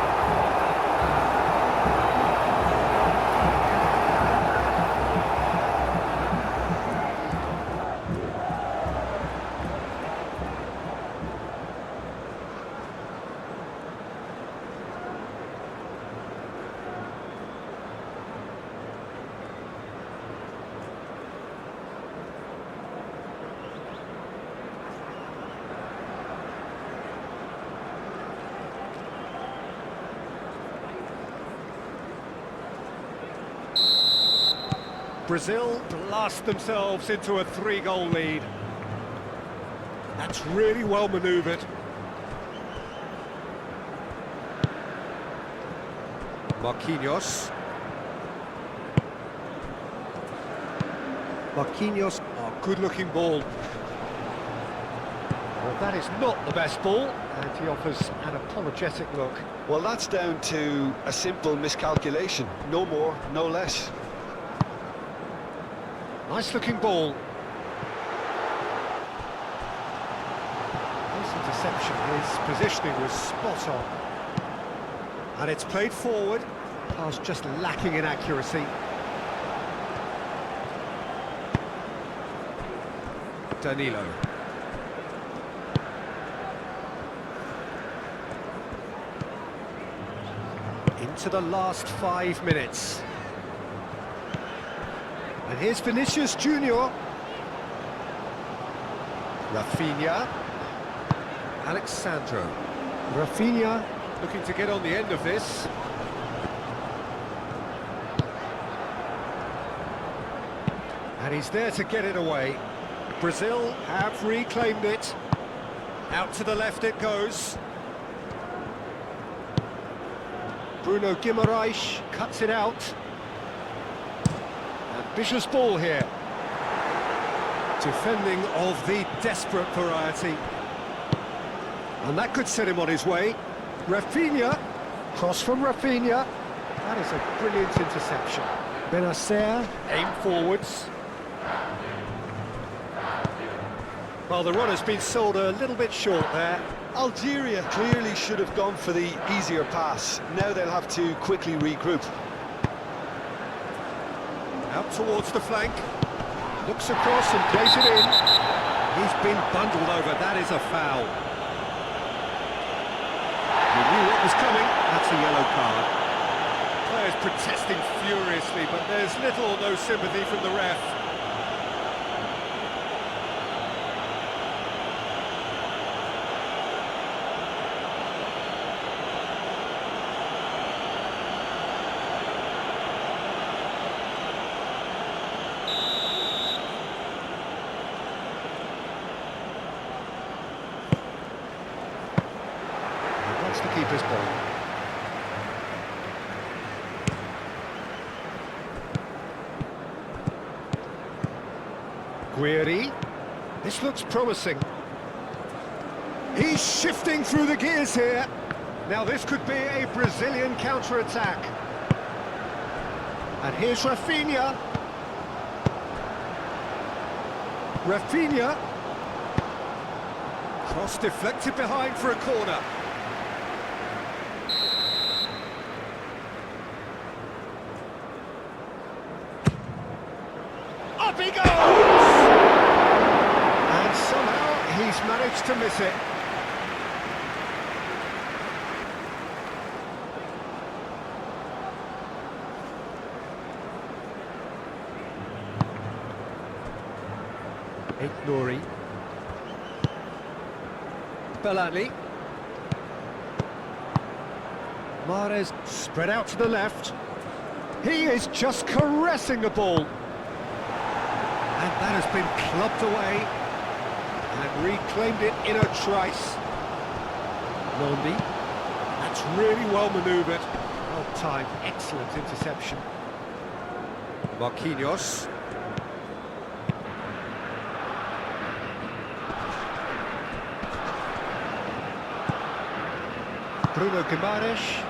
Brazil blast themselves into a 3-goal lead. That's really well manoeuvred. Marquinhos. Oh, good-looking ball. Well, that is not the best ball, and he offers an apologetic look. Well, that's down to a simple miscalculation. No more, no less. Nice-looking ball. Nice interception. His positioning was spot on. And it's played forward. Pass just lacking in accuracy. Danilo. Into the last 5 minutes. And here's Vinicius Junior. Rafinha. Alexandro. Rafinha looking to get on the end of this. And he's there to get it away. Brazil have reclaimed it. Out to the left it goes. Bruno Guimaraes cuts it out. Ambitious ball here. Defending of the desperate variety. And that could set him on his way. Rafinha, cross from Rafinha. That is a brilliant interception. Benacer, aim forwards. Well, the run has been sold a little bit short there. Algeria clearly should have gone for the easier pass. Now they'll have to quickly regroup. Out towards the flank. Looks across and plays it in. He's been bundled over. That is a foul. He knew what was coming. That's a yellow card. Players protesting furiously, but there's little or no sympathy from the ref. That's the keeper's ball. Guiri. This looks promising. He's shifting through the gears here. Now this could be a Brazilian counter-attack. And here's Rafinha. Rafinha. Cross deflected behind for a corner. Up he goes! And somehow he's managed to miss it. Nouri. Belani. Mahrez spread out to the left. He is just caressing the ball. And that has been clubbed away. And reclaimed it in a trice. Nondi. That's really well manoeuvred. Well timed, excellent interception. Marquinhos. Bruno Guimaraes.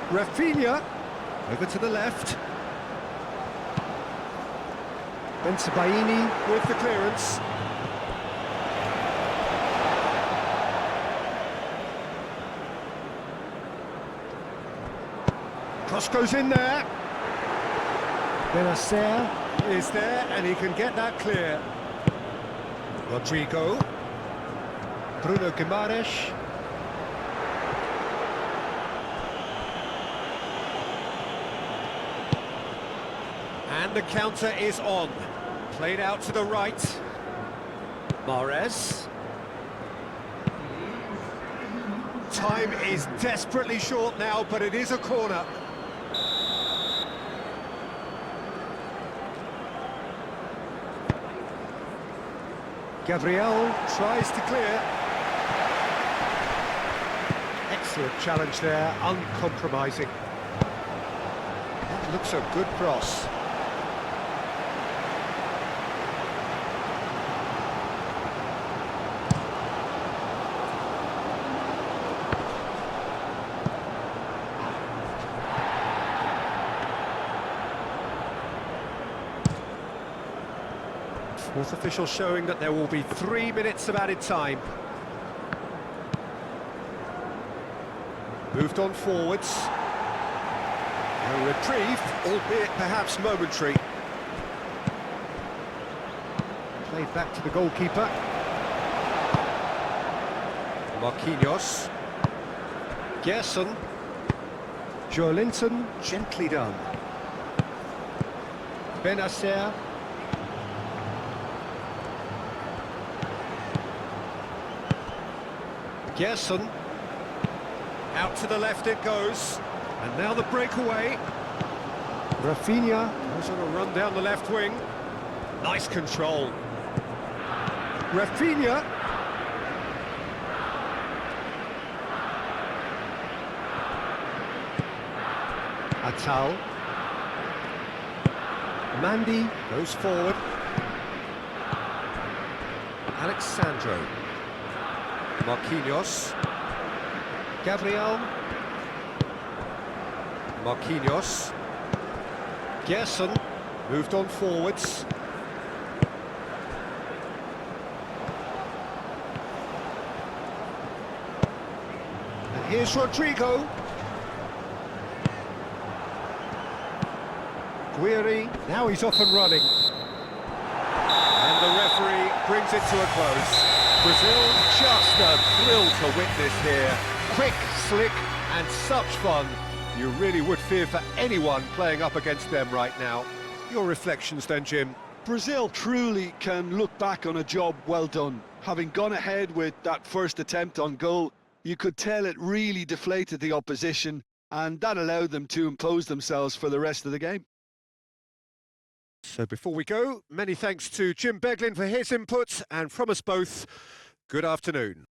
Rafinha, over to the left. Bensebaini with the clearance. Cross goes in there. Benacer is there and he can get that clear. Rodrigo, Bruno Guimaraes, and the counter is on. Played out to the right. Mahrez. Time is desperately short now, but it is a corner. Gabriel tries to clear. Excellent challenge there, uncompromising. That looks a good cross. Fourth official showing that there will be 3 minutes of added time. Moved on forwards. A reprieve, albeit perhaps momentary. Played back to the goalkeeper. Marquinhos. Gerson. Joelinton, gently done. Benacer. Gerson, out to the left it goes, and now the breakaway. Rafinha goes on a run down the left wing. Nice control. Rafinha. Atal. Mandy goes forward. Alexandro. Marquinhos. Gabriel. Marquinhos. Gerson. Moved on forwards. And here's Rodrigo. Guiri, now he's off and running. And the referee brings it to a close. Brazil, just a thrill to witness here. Quick, slick, and such fun. You really would fear for anyone playing up against them right now. Your reflections then, Jim? Brazil truly can look back on a job well done. Having gone ahead with that first attempt on goal, you could tell it really deflated the opposition, and that allowed them to impose themselves for the rest of the game. So before we go, many thanks to Jim Beglin for his input, and from us both, good afternoon.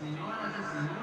Señoras y señores.